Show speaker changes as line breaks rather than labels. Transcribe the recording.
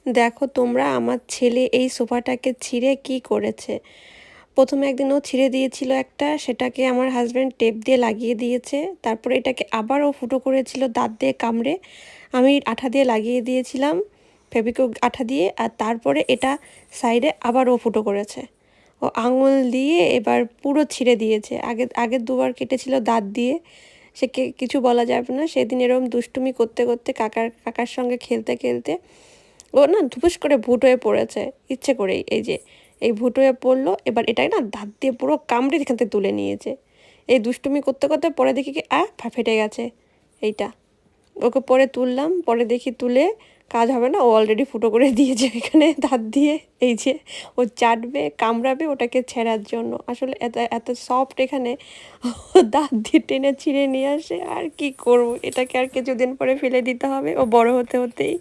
দেখো তোমরা, আমার ছেলে এই সোফাটাকে ছিঁড়ে কি করেছে। প্রথমে একদিন ও ছিঁড়ে দিয়েছিল একটা, সেটাকে আমার হাজব্যান্ড টেপ দিয়ে লাগিয়ে দিয়েছে। তারপরে এটাকে আবার ও ফুটো করেছিল দাঁত দিয়ে কামড়ে, আমি আঠা দিয়ে লাগিয়ে দিয়েছিলাম, ফেভিকুইক আঠা দিয়ে। আর তারপরে এটা সাইডে আবার ও ফুটো করেছে। ও আঙুল দিয়ে এবার পুরো ছিঁড়ে দিয়েছে। আগের দুবার কেটেছিল দাঁত দিয়ে, সে কিছু বলা যাবে না। সেদিন এরকম দুষ্টুমি করতে করতে কাকার সঙ্গে খেলতে খেলতে ও না ধুপুস করে ভুট হয়ে পড়েছে ইচ্ছে করেই। এই যে এই ভুট হয়ে পড়লো, এবার এটাকে না দাঁত দিয়ে পুরো কামড়ে এখান থেকে তুলে নিয়েছে। এই দুষ্টুমি করতে করতে পরে দেখি কি ফেটে গেছে এইটা। ওকে পরে তুললাম, পরে দেখি তুলে কাজ হবে না, ও অলরেডি ফুটো করে দিয়েছে এখানে দাঁত দিয়ে। এই যে ও চাটবে কামড়াবে ওটাকে ছেঁড়ার জন্য, আসলে এত এত সফট এখানে, ও দাঁত দিয়ে টেনে ছিঁড়ে নিয়ে আসে। আর কি করবো, এটাকে আর কিছুদিন পরে ফেলে দিতে হবে ও বড় হতে হতেই।